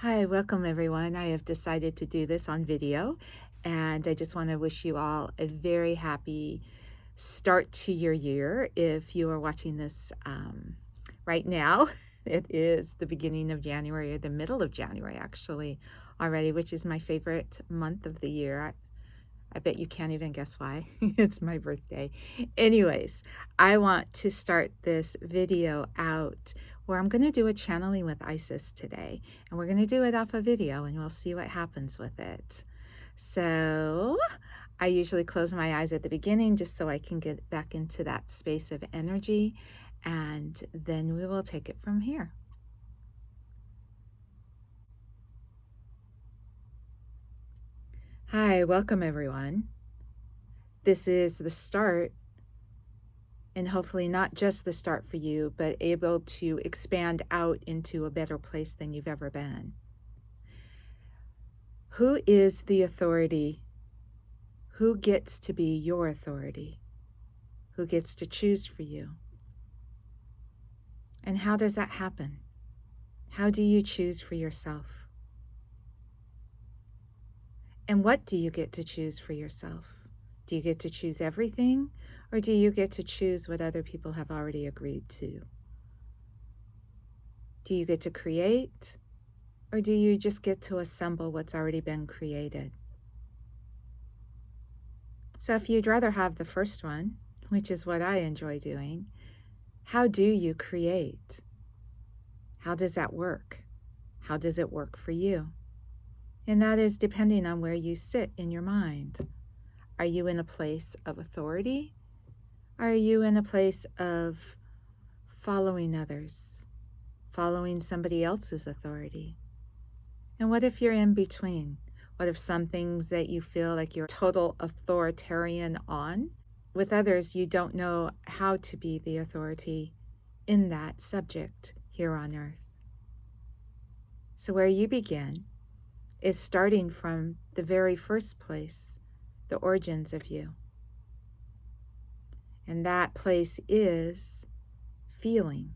Hi, welcome everyone. I have decided to do this on video, and I just want to wish you all a very happy start to your year. If you are watching this right now, it is the beginning of January, or the middle of January, actually, already, which is my favorite month of the year. I bet you can't even guess why. It's my birthday. Anyways, I want to start this video out where I'm going to do a channeling with Isis today. And we're going to do it off a video and we'll see what happens with it. So I usually close my eyes at the beginning just so I can get back into that space of energy. And then we will take it from here. Hi, welcome everyone. This is the start, and hopefully not just the start for you, but able to expand out into a better place than you've ever been. Who is the authority? Who gets to be your authority? Who gets to choose for you? And how does that happen? How do you choose for yourself? And what do you get to choose for yourself? Do you get to choose everything, or do you get to choose what other people have already agreed to? Do you get to create, or do you just get to assemble what's already been created? So if you'd rather have the first one, which is what I enjoy doing, how do you create? How does that work? How does it work for you? And that is depending on where you sit in your mind. Are you in a place of authority? Are you in a place of following others, following somebody else's authority? And what if you're in between? What if some things that you feel like you're total authoritarian on, with others you don't know how to be the authority in that subject here on earth? So where you begin is starting from the very first place, the origins of you. And that place is feeling,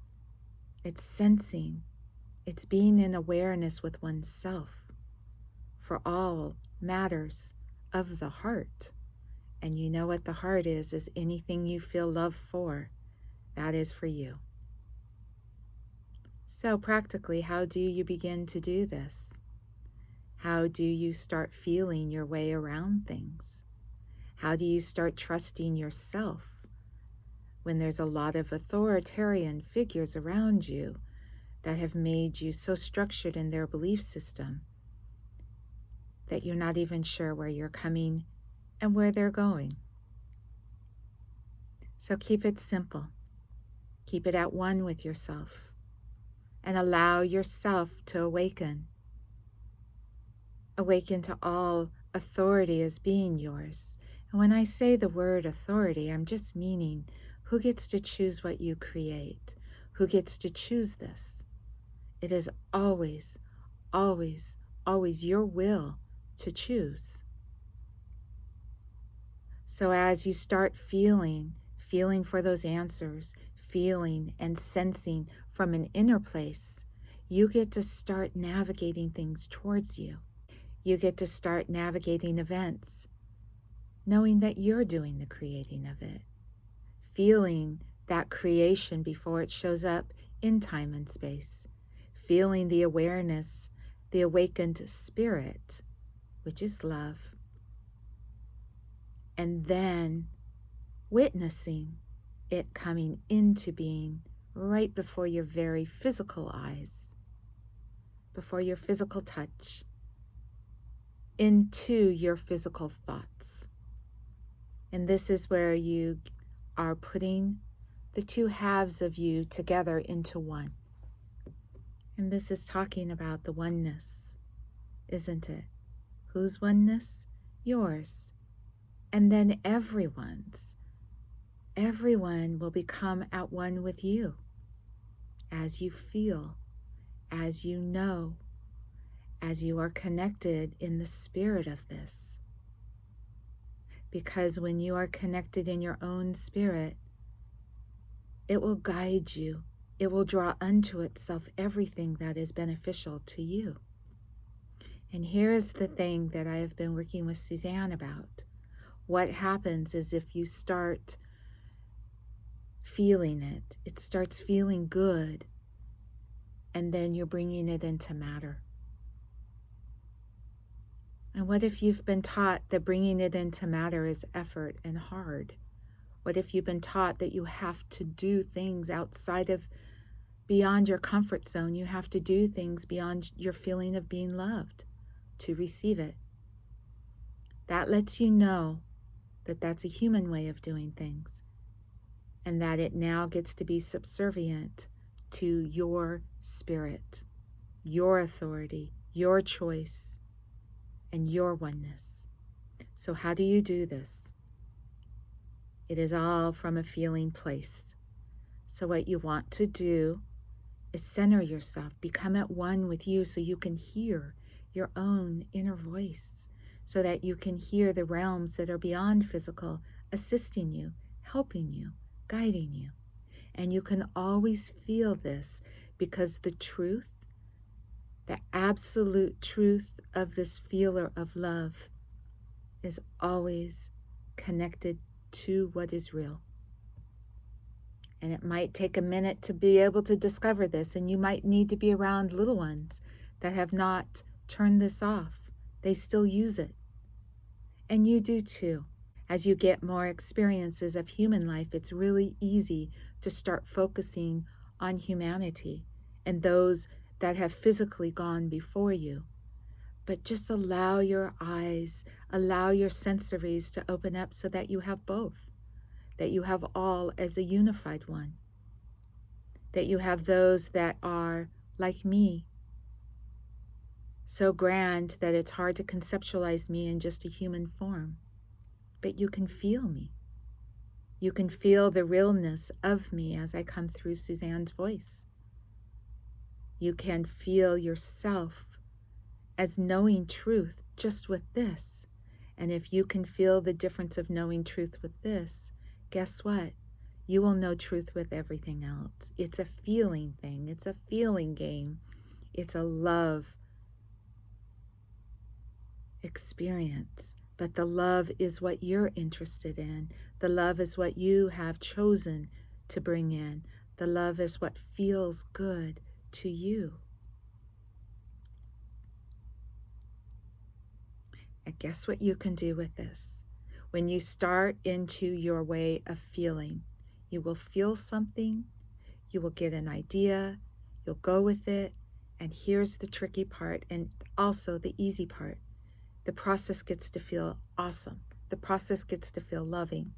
it's sensing, it's being in awareness with oneself for all matters of the heart. And you know what the heart is anything you feel love for, that is for you. So practically, how do you begin to do this? How do you start feeling your way around things? How do you start trusting yourself when there's a lot of authoritarian figures around you that have made you so structured in their belief system that you're not even sure where you're coming and where they're going? So keep it simple. Keep it at one with yourself and allow yourself to awaken. Awaken to all authority as being yours. And when I say the word authority, I'm just meaning who gets to choose what you create? Who gets to choose this? It is always, always, always your will to choose. So as you start feeling for those answers, feeling and sensing from an inner place, you get to start navigating things towards you. You get to start navigating events, knowing that you're doing the creating of it, feeling that creation before it shows up in time and space, feeling the awareness, the awakened spirit, which is love, and then witnessing it coming into being right before your very physical eyes, before your physical touch, into your physical thoughts. And this is where you are putting the two halves of you together into one. And this is talking about the oneness, isn't it? Whose oneness? Yours. And then everyone's. Everyone will become at one with you as you feel, as you know, as you are connected in the spirit of this. Because when you are connected in your own spirit, it will guide you. It will draw unto itself everything that is beneficial to you. And here is the thing that I have been working with Suzanne about. What happens is if you start feeling it, it starts feeling good, and then you're bringing it into matter. And what if you've been taught that bringing it into matter is effort and hard? What if you've been taught that you have to do things outside of, beyond your comfort zone? You have to do things beyond your feeling of being loved to receive it. That lets you know that that's a human way of doing things, and that it now gets to be subservient to your spirit, your authority, your choice, and your oneness. So how do you do this? It is all from a feeling place. So what you want to do is center yourself, become at one with you so you can hear your own inner voice, so that you can hear the realms that are beyond physical assisting you, helping you, guiding you. And you can always feel this because the truth, the absolute truth of this feeler of love is always connected to what is real. And it might take a minute to be able to discover this, and you might need to be around little ones that have not turned this off. They still use it. And you do too. As you get more experiences of human life, it's really easy to start focusing on humanity and those that have physically gone before you. But just allow your eyes, allow your sensories to open up so that you have both, that you have all as a unified one, that you have those that are like me, so grand that it's hard to conceptualize me in just a human form. But you can feel me. You can feel the realness of me as I come through Suzanne's voice. You can feel yourself as knowing truth just with this. And if you can feel the difference of knowing truth with this, guess what? You will know truth with everything else. It's a feeling thing. It's a feeling game. It's a love experience. But the love is what you're interested in. The love is what you have chosen to bring in. The love is what feels good to you. And guess what you can do with this? When you start into your way of feeling, you will feel something, you will get an idea, you'll go with it, and here's the tricky part and also the easy part. The process gets to feel awesome. The process gets to feel loving.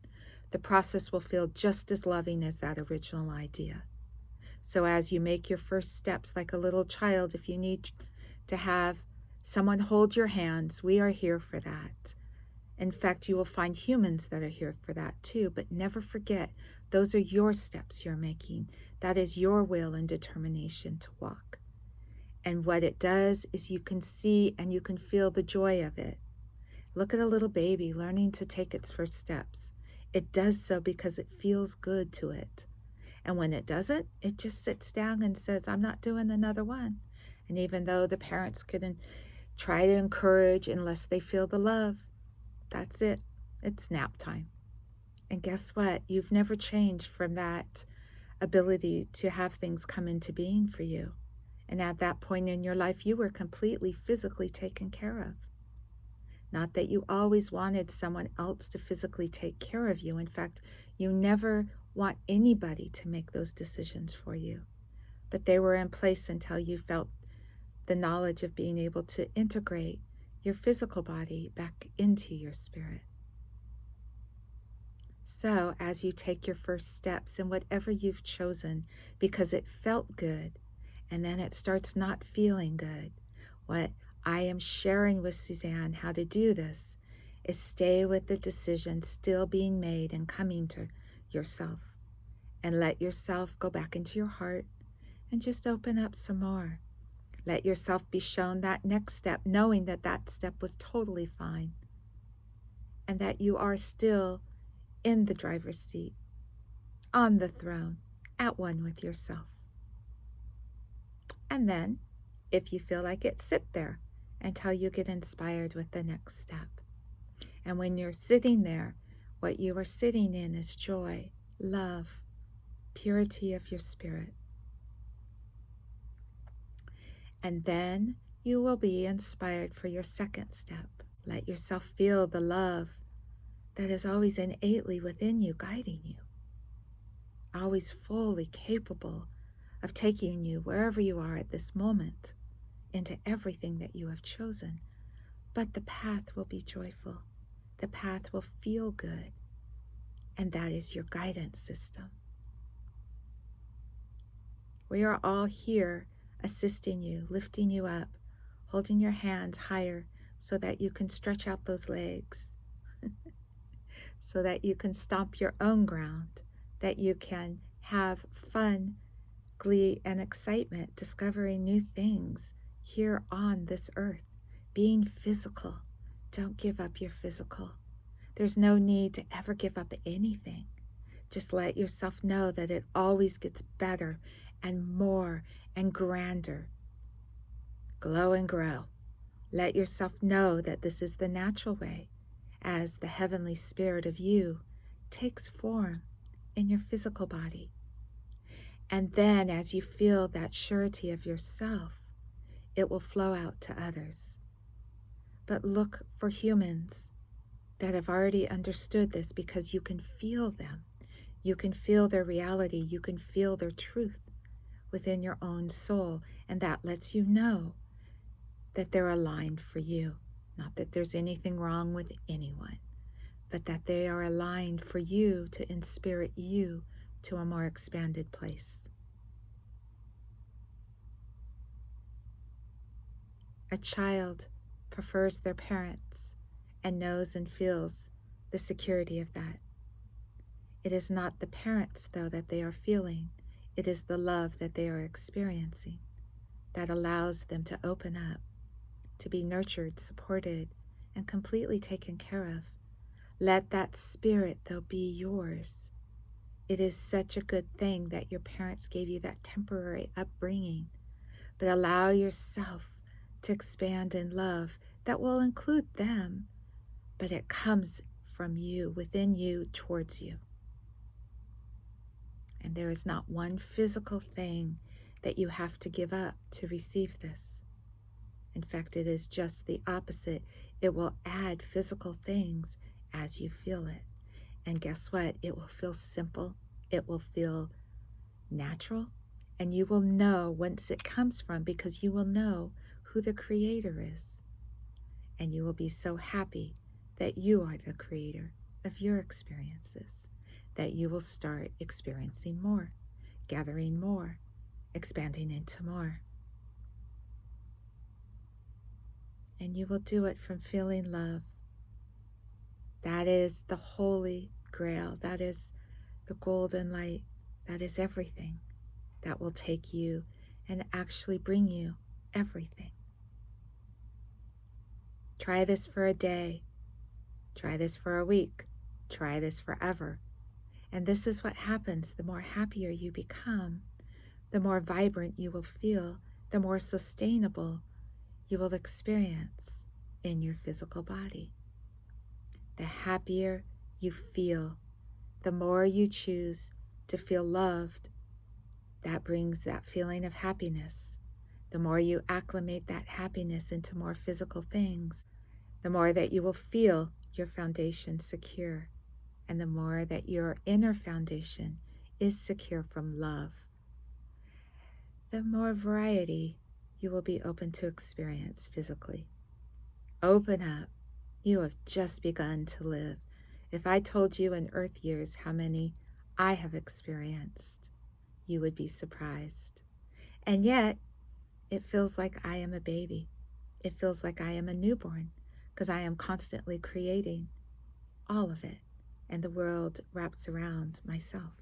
The process will feel just as loving as that original idea. So as you make your first steps like a little child, if you need to have someone hold your hands, we are here for that. In fact, you will find humans that are here for that too, but never forget, those are your steps you're making. That is your will and determination to walk. And what it does is you can see and you can feel the joy of it. Look at a little baby learning to take its first steps. It does so because it feels good to it. And when it doesn't, it just sits down and says, I'm not doing another one. And even though the parents couldn't try to encourage unless they feel the love, that's it. It's nap time. And guess what? You've never changed from that ability to have things come into being for you. And at that point in your life, you were completely physically taken care of. Not that you always wanted someone else to physically take care of you. In fact, you never want anybody to make those decisions for you. But they were in place until you felt the knowledge of being able to integrate your physical body back into your spirit. So as you take your first steps in whatever you've chosen because it felt good, and then it starts not feeling good, what I am sharing with Suzanne how to do this is stay with the decision still being made and coming to yourself, and let yourself go back into your heart and just open up some more. Let yourself be shown that next step, knowing that that step was totally fine and that you are still in the driver's seat, on the throne, at one with yourself. And then, if you feel like it, sit there until you get inspired with the next step. And when you're sitting there, what you are sitting in is joy, love, purity of your spirit. And then you will be inspired for your second step. Let yourself feel the love that is always innately within you, guiding you, always fully capable of taking you wherever you are at this moment into everything that you have chosen. But the path will be joyful. The path will feel good. And that is your guidance system. We are all here assisting you, lifting you up, holding your hands higher so that you can stretch out those legs, so that you can stomp your own ground, that you can have fun, glee, and excitement discovering new things here on this earth, being physical. Don't give up your physical. There's no need to ever give up anything. Just let yourself know that it always gets better and more and grander. Glow and grow. Let yourself know that this is the natural way as the heavenly spirit of you takes form in your physical body. And then as you feel that surety of yourself, it will flow out to others. But look for humans that have already understood this, because you can feel them. You can feel their reality. You can feel their truth within your own soul. And that lets you know that they're aligned for you. Not that there's anything wrong with anyone, but that they are aligned for you to inspirit you to a more expanded place. A child prefers their parents and knows and feels the security of that. It is not the parents, though, that they are feeling. It is the love that they are experiencing that allows them to open up, to be nurtured, supported, and completely taken care of. Let that spirit, though, be yours. It is such a good thing that your parents gave you that temporary upbringing, but allow yourself to expand in love that will include them, but it comes from you, within you, towards you. And there is not one physical thing that you have to give up to receive this. In fact, it is just the opposite. It will add physical things as you feel it. And guess what? It will feel simple. It will feel natural. And you will know whence it comes from, because you will know who the creator is. And you will be so happy that you are the creator of your experiences, that you will start experiencing more, gathering more, expanding into more. And you will do it from feeling love. That is the holy grail. That is the golden light. That is everything that will take you and actually bring you everything. Try this for a day. Try this for a week. Try this forever. And this is what happens. The more happier you become, the more vibrant you will feel, the more sustainable you will experience in your physical body. The happier you feel, the more you choose to feel loved. That brings that feeling of happiness. The more you acclimate that happiness into more physical things, the more that you will feel your foundation secure, and the more that your inner foundation is secure from love, the more variety you will be open to experience physically. Open up. You have just begun to live. If I told you in Earth years how many I have experienced, you would be surprised. And yet, it feels like I am a baby. It feels like I am a newborn, because I am constantly creating all of it, and the world wraps around myself.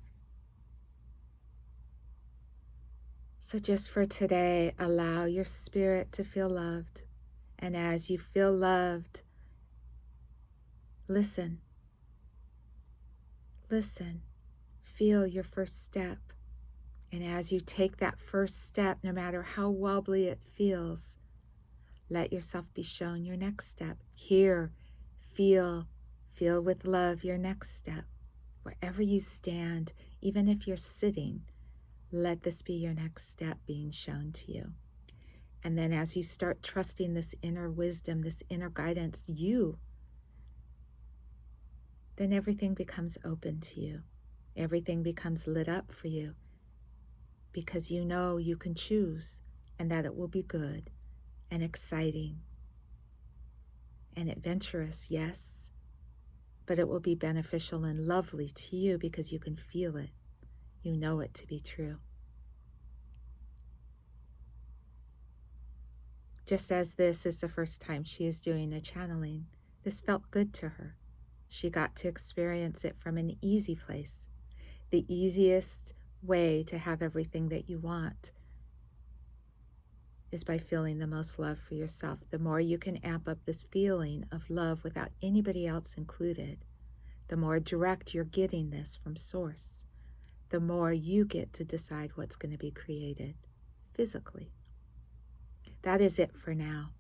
So just for today, allow your spirit to feel loved. And as you feel loved, listen. Listen. Feel your first step. And as you take that first step, no matter how wobbly it feels, Let yourself be shown your next step. Hear, feel with love your next step. Wherever you stand, even if you're sitting, let this be your next step being shown to you. And then as you start trusting this inner wisdom, this inner guidance, then everything becomes open to you. Everything becomes lit up for you because you know you can choose and that it will be good and exciting and adventurous, yes, but it will be beneficial and lovely to you because you can feel it. You know it to be true. Just as this is the first time she is doing the channeling, this felt good to her. She got to experience it from an easy place. The easiest way to have everything that you want is by feeling the most love for yourself. The more you can amp up this feeling of love without anybody else included, the more direct you're getting this from source, the more you get to decide what's going to be created physically. That is it for now.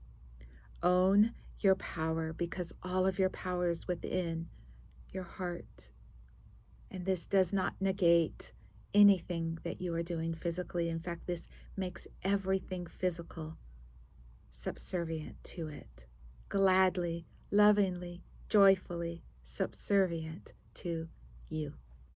Own your power because all of your power is within your heart. And this does not negate anything that you are doing physically. In fact, this makes everything physical subservient to it. Gladly, lovingly, joyfully subservient to you.